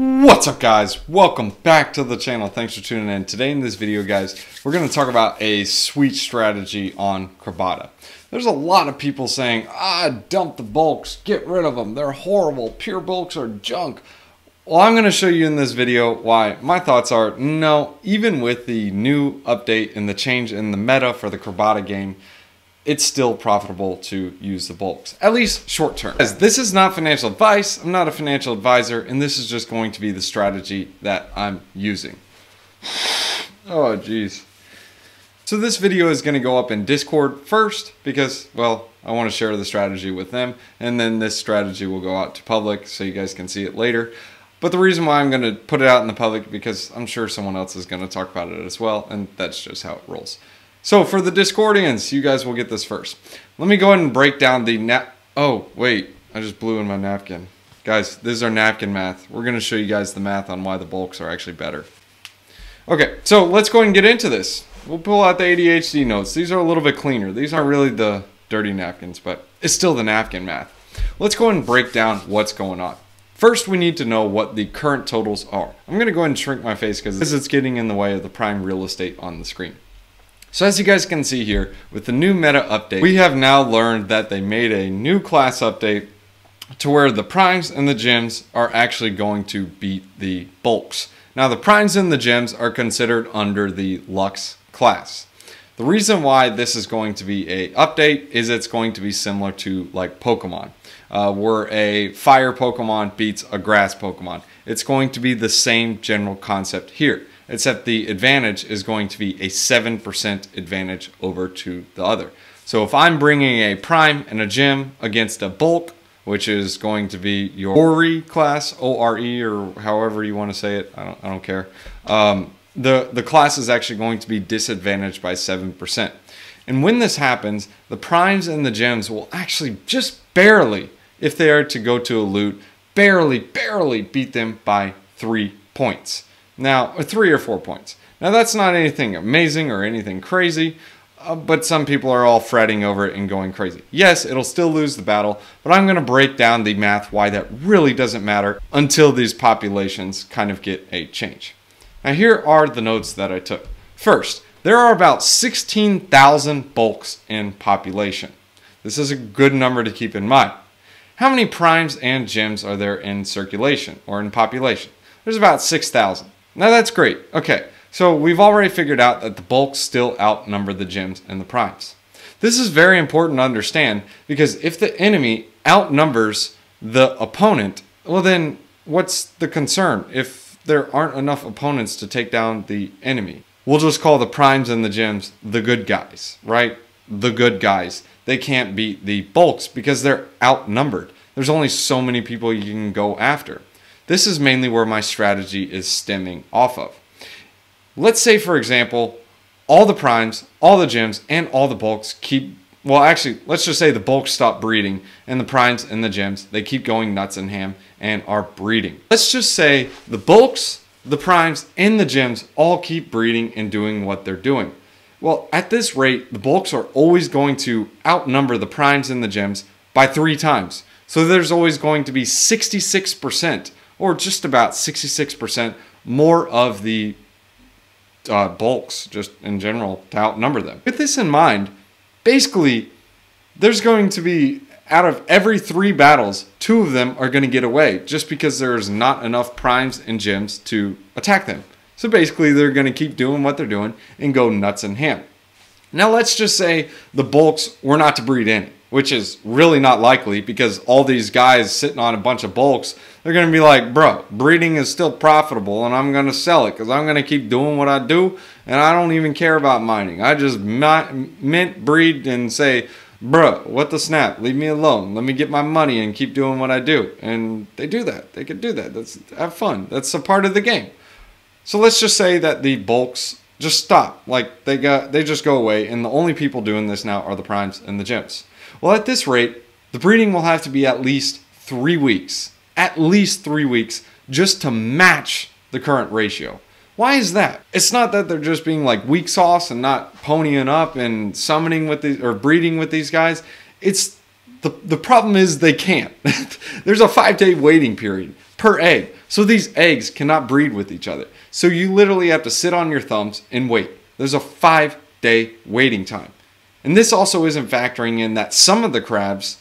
What's up, guys? Welcome back to the channel. Thanks for tuning in. Today in this video, guys, we're going to talk about a sweet strategy on Crabada. There's a lot of people saying, dump the bulks, get rid of them, they're horrible, pure bulks are junk. Well, I'm going to show you in this video why my thoughts are no, even with the new update and the change in the meta for the Crabada game, it's still profitable to use the bulks, at least short term. As this is not financial advice, I'm not a financial advisor, and this is just going to be the strategy that I'm using. Oh, geez. So this video is going to go up in Discord first because, well, I want to share the strategy with them, and then this strategy will go out to public so you guys can see it later. But the reason why I'm going to put it out in the public because I'm sure someone else is going to talk about it as well, and that's just how it rolls. So for the Discordians, you guys will get this first. Let me go ahead and break down the oh, wait, I just blew in my napkin. Guys, this is our napkin math. We're going to show you guys the math on why the bulks are actually better. Okay, so let's go ahead and get into this. We'll pull out the ADHD notes. These are a little bit cleaner. These aren't really the dirty napkins, but it's still the napkin math. Let's go ahead and break down what's going on. First, we need to know what the current totals are. I'm going to go ahead and shrink my face because it's getting in the way of the prime real estate on the screen. So as you guys can see here, with the new meta update, we have now learned that they made a new class update to where the primes and the gems are actually going to beat the bulks. Now the primes and the gems are considered under the Lux class. The reason why this is going to be a update is it's going to be similar to like Pokemon, where a fire Pokemon beats a grass Pokemon. It's going to be the same general concept here, except the advantage is going to be a 7% advantage over to the other. So if I'm bringing a prime and a gem against a bulk, which is going to be your Ore class, O-R-E, or however you want to say it, I don't care. The class is actually going to be disadvantaged by 7%. And when this happens, the primes and the gems will actually just barely, if they are to go to a loot, barely beat them by 3 points. Now, 3 or 4 points. Now, that's not anything amazing or anything crazy, but some people are all fretting over it and going crazy. Yes, it'll still lose the battle, but I'm going to break down the math why that really doesn't matter until these populations kind of get a change. Now, here are the notes that I took. First, there are about 16,000 bulks in population. This is a good number to keep in mind. How many primes and gems are there in circulation or in population? There's about 6,000. Now that's great. Okay, so we've already figured out that the bulks still outnumber the gems and the primes. This is very important to understand because if the enemy outnumbers the opponent, well then what's the concern if there aren't enough opponents to take down the enemy? We'll just call the primes and the gems the good guys, right? The good guys. They can't beat the bulks because they're outnumbered. There's only so many people you can go after. This is mainly where my strategy is stemming off of. Let's say, for example, all the primes, all the gems, and all the bulks keep, well, actually, let's just say the bulks stop breeding, and the primes and the gems, they keep going nuts and ham and are breeding. Let's just say the bulks, the primes, and the gems all keep breeding and doing what they're doing. Well, at this rate, the bulks are always going to outnumber the primes and the gems by 3 times. So there's always going to be 66%. Or just about 66% more of the bulks, just in general, to outnumber them. With this in mind, basically, there's going to be, out of every 3 battles, 2 of them are going to get away, just because there's not enough primes and gems to attack them. So basically, they're going to keep doing what they're doing and go nuts and ham. Now let's just say the bulks were not to breed any, which is really not likely because all these guys sitting on a bunch of bulks, they're going to be like, bro, breeding is still profitable and I'm going to sell it because I'm going to keep doing what I do and I don't even care about mining. I just mint, breed, and say, bro, what the snap? Leave me alone. Let me get my money and keep doing what I do. And they do that. They could do that. Have fun. That's a part of the game. So let's just say that the bulks just stop. Like they just go away, and the only people doing this now are the primes and the gems. Well, at this rate, the breeding will have to be at least 3 weeks. At least 3 weeks just to match the current ratio. Why is that? It's not that they're just being like weak sauce and not ponying up and summoning with these or breeding with these guys. It's the problem is they can't. There's a 5-day waiting period. per egg. So these eggs cannot breed with each other. So you literally have to sit on your thumbs and wait. There's a 5-day waiting time. And this also isn't factoring in that some of the crabs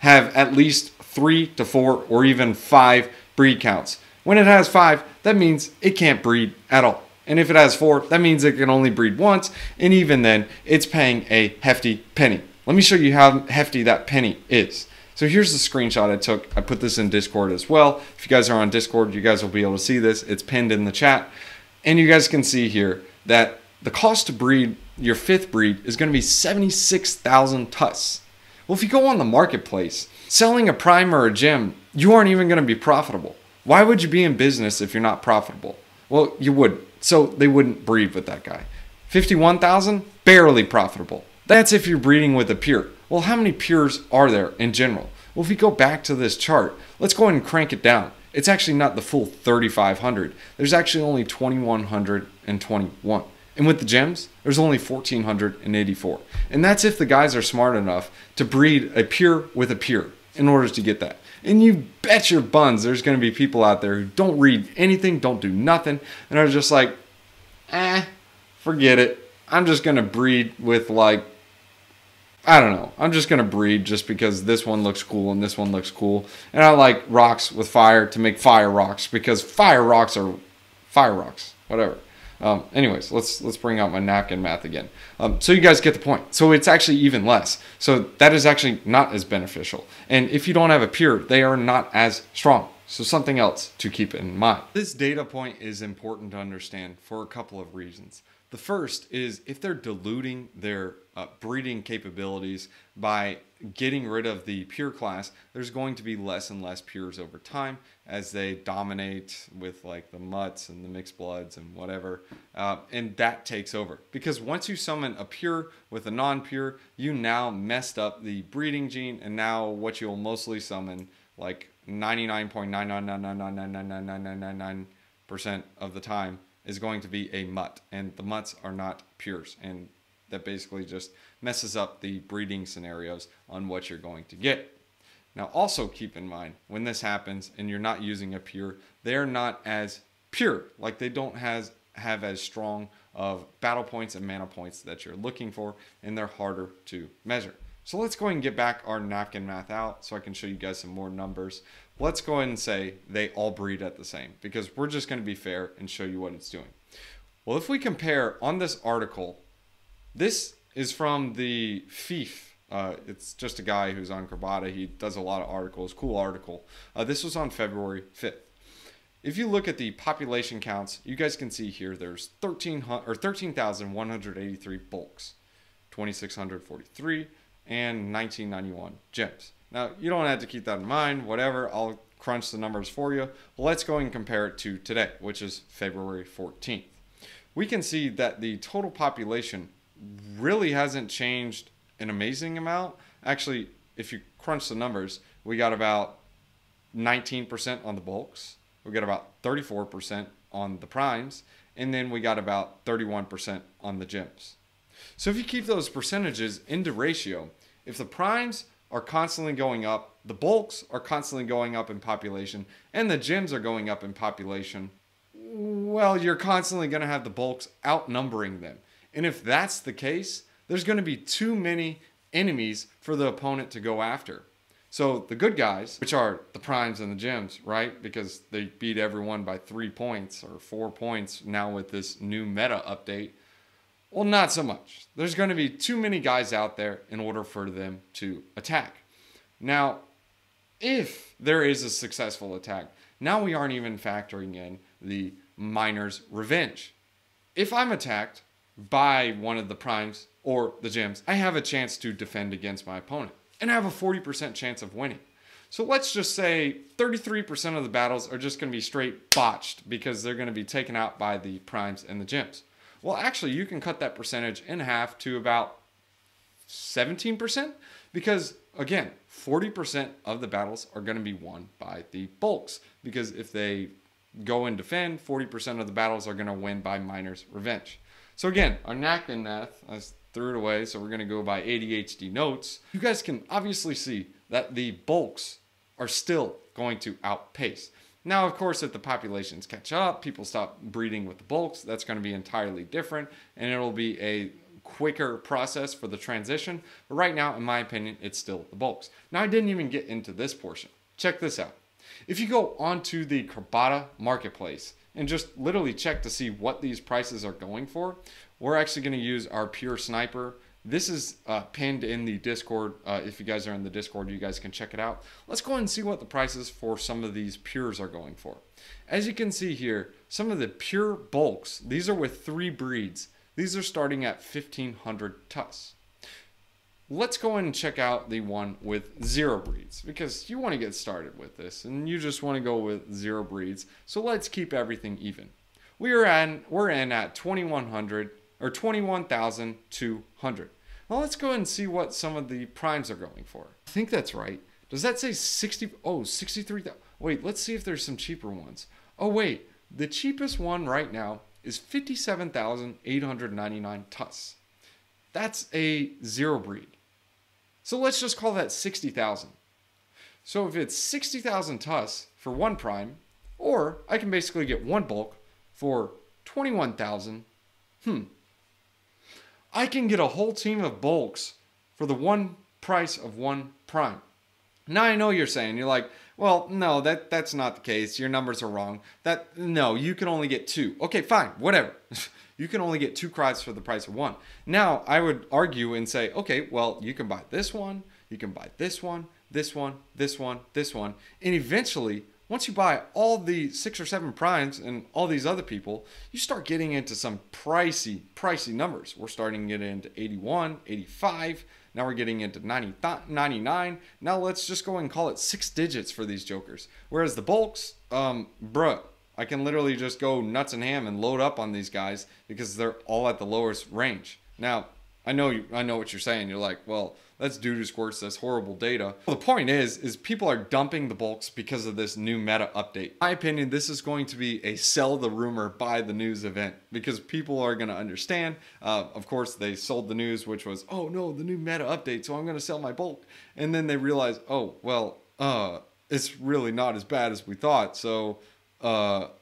have at least 3 to 4 or even 5 breed counts. When it has 5, that means it can't breed at all. And if it has 4, that means it can only breed once. And even then, it's paying a hefty penny. Let me show you how hefty that penny is. So here's the screenshot I took. I put this in Discord as well. If you guys are on Discord, you guys will be able to see this. It's pinned in the chat. And you guys can see here that the cost to breed your 5th breed is going to be 76,000 tusks. Well, if you go on the marketplace, selling a prime or a gem, you aren't even going to be profitable. Why would you be in business if you're not profitable? Well, you wouldn't. So they wouldn't breed with that guy. 51,000, barely profitable. That's if you're breeding with a pure. Well, how many pures are there in general? Well, if we go back to this chart, let's go ahead and crank it down. It's actually not the full 3,500. There's actually only 2,121. And with the gems, there's only 1,484. And that's if the guys are smart enough to breed a pure with a pure in order to get that. And you bet your buns there's going to be people out there who don't read anything, don't do nothing, and are just like, forget it. I'm just going to breed with like, I don't know. I'm just going to breed just because this one looks cool and this one looks cool. And I like rocks with fire to make fire rocks because fire rocks are fire rocks, whatever. Anyways, let's bring out my napkin math again. So you guys get the point. So it's actually even less. So that is actually not as beneficial. And if you don't have a pure, they are not as strong. So something else to keep in mind. This data point is important to understand for a couple of reasons. The first is if they're diluting their breeding capabilities by getting rid of the pure class, there's going to be less and less pures over time as they dominate with like the mutts and the mixed bloods and whatever, and that takes over. Because once you summon a pure with a non-pure, you now messed up the breeding gene, and now what you'll mostly summon, like 99.999999999% of the time, is going to be a mutt, and the mutts are not pures, and that basically just messes up the breeding scenarios on what you're going to get. Now also keep in mind, when this happens and you're not using a pure, they're not as pure, like they don't have as strong of battle points and mana points that you're looking for, and they're harder to measure. So let's go ahead and get back our napkin math out so I can show you guys some more numbers. Let's go ahead and say they all breed at the same, because we're just going to be fair and show you what it's doing. Well, if we compare on this article, this is from the Fief. It's just a guy who's on Crabada. He does a lot of articles, cool article. This was on February 5th. If you look at the population counts, you guys can see here there's 13,183 bulks, 2,643, and 1991 gems. Now, you don't have to keep that in mind, whatever. I'll crunch the numbers for you. Let's go and compare it to today, which is February 14th. We can see that the total population really hasn't changed an amazing amount. Actually, if you crunch the numbers, we got about 19% on the bulks. We got about 34% on the primes. And then we got about 31% on the gems. So if you keep those percentages into ratio, if the primes are constantly going up, the bulks are constantly going up in population, and the gems are going up in population, well, you're constantly going to have the bulks outnumbering them. And if that's the case, there's going to be too many enemies for the opponent to go after. So the good guys, which are the primes and the gems, right? Because they beat everyone by 3 points or 4 points now with this new meta update. Well, not so much. There's going to be too many guys out there in order for them to attack. Now, if there is a successful attack, now we aren't even factoring in the miner's revenge. If I'm attacked by one of the primes or the gems, I have a chance to defend against my opponent, and I have a 40% chance of winning. So let's just say 33% of the battles are just going to be straight botched because they're going to be taken out by the primes and the gems. Well, actually, you can cut that percentage in half to about 17% because, again, 40% of the battles are going to be won by the bulks, because if they go and defend, 40% of the battles are going to win by miner's revenge. So again, our napkin math, I threw it away, so we're going to go by ADHD notes. You guys can obviously see that the bulks are still going to outpace. Now, of course, if the populations catch up, people stop breeding with the bulks, that's going to be entirely different, and it'll be a quicker process for the transition. But right now, in my opinion, it's still the bulks. Now, I didn't even get into this portion. Check this out. If you go onto the Crabada marketplace and just literally check to see what these prices are going for, we're actually going to use our pure sniper. This is pinned in the Discord. If you guys are in the Discord, you guys can check it out. Let's go ahead and see what the prices for some of these pures are going for. As you can see here, some of the pure bulks, these are with 3 breeds. These are starting at 1,500 tus. Let's go ahead and check out the one with 0 breeds, because you want to get started with this and you just want to go with 0 breeds. So let's keep everything even. We're in at 2,100 or 21,200. Well, let's go ahead and see what some of the primes are going for. I think that's right. Does that say 60? Oh, 63,000. Wait, let's see if there's some cheaper ones. Oh, wait. The cheapest one right now is 57,899 tus. That's a 0 breed. So let's just call that 60,000. So if it's 60,000 tus for 1 prime, or I can basically get 1 bulk for 21,000. I can get a whole team of bulks for the 1 price of 1 prime. Now I know you're saying, you're like, well, no, that's not the case. Your numbers are wrong. No, you can only get 2. Okay, fine, whatever. You can only get 2 crabs for the price of 1. Now, I would argue and say, okay, well, you can buy this one, you can buy this one, this one, this one, this one, and eventually, once you buy all the 6 or 7 primes and all these other people, you start getting into some pricey numbers. We're starting to get into 81, 85. Now we're getting into 90, 99. Now let's just go and call it 6 digits for these jokers. Whereas the bulks, bruh, I can literally just go nuts and ham and load up on these guys because they're all at the lowest range. Now, I know what you're saying. You're like, well, that's doo-doo squirts, that's horrible data. Well, the point is people are dumping the bulks because of this new meta update. In my opinion, this is going to be a sell the rumor, buy the news event because people are going to understand. Of course, they sold the news, which was, oh no, the new meta update, so I'm going to sell my bulk. And then they realize, oh, well, it's really not as bad as we thought, so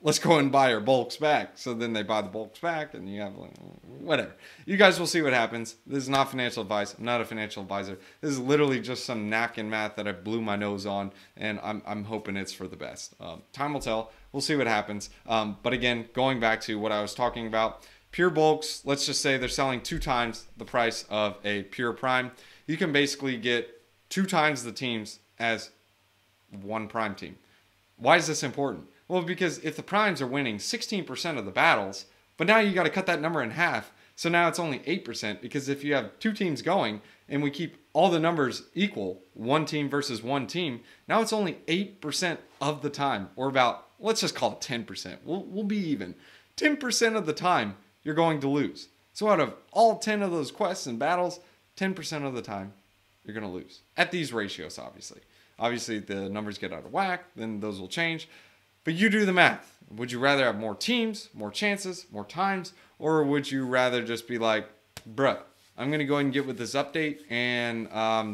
let's go and buy our bulks back. So then they buy the bulks back and you have like, whatever. You guys will see what happens. This is not financial advice. I'm not a financial advisor. This is literally just some napkin math that I blew my nose on, and I'm hoping it's for the best. Time will tell. We'll see what happens. But again, going back to what I was talking about, pure bulks, let's just say they're selling 2 times the price of a pure prime. You can basically get 2 times the teams as 1 prime team. Why is this important? Well, because if the primes are winning 16% of the battles, but now you got to cut that number in half, so now it's only 8%, because if you have 2 teams going and we keep all the numbers equal, 1 team versus 1 team, now it's only 8% of the time, or about, let's just call it 10%. We'll be even. 10% of the time you're going to lose. So out of all 10 of those quests and battles, 10% of the time you're going to lose. At these ratios, obviously. Obviously, if the numbers get out of whack, then those will change. But you do the math. Would you rather have more teams, more chances, more times? Or would you rather just be like, bruh, I'm going to go ahead and get with this update and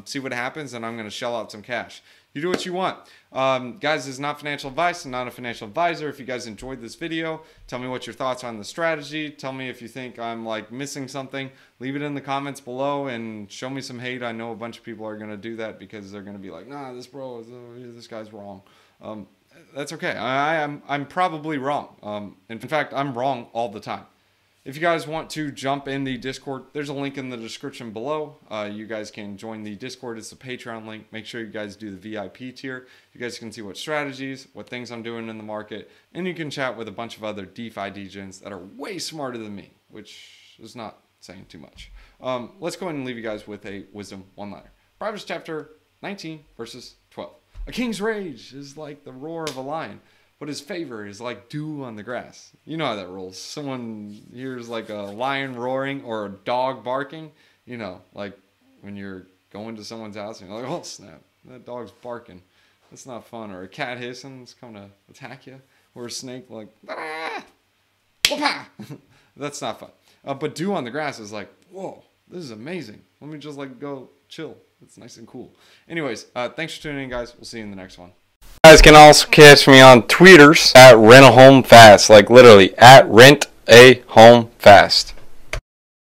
see what happens, and I'm going to shell out some cash. You do what you want. Guys, this is not financial advice. I'm not a financial advisor. If you guys enjoyed this video, tell me what your thoughts are on the strategy. Tell me if you think I'm like missing something. Leave it in the comments below and show me some hate. I know a bunch of people are going to do that because they're going to be like, nah, this guy's wrong. That's okay. I'm probably wrong. In fact, I'm wrong all the time. If you guys want to jump in the Discord, there's a link in the description below. You guys can join the Discord. It's a Patreon link. Make sure you guys do the VIP tier. You guys can see what strategies, what things I'm doing in the market, and you can chat with a bunch of other DeFi degens that are way smarter than me, which is not saying too much. Let's go ahead and leave you guys with a wisdom one-liner. Proverbs chapter 19, verses 12. A king's rage is like the roar of a lion, but his favor is like dew on the grass. You know how that rolls. Someone hears like a lion roaring or a dog barking. You know, like when you're going to someone's house and you're like, oh snap, that dog's barking. That's not fun. Or a cat hissing, it's coming to attack you. Or a snake like, ah, whoop-ah. That's not fun. But dew on the grass is like, whoa, this is amazing. Let me just like go chill. It's nice and cool. Anyways, thanks for tuning in, guys. We'll see you in the next one. You guys can also catch me on Tweeters at Rent a Home Fast, like literally at Rent a Home Fast.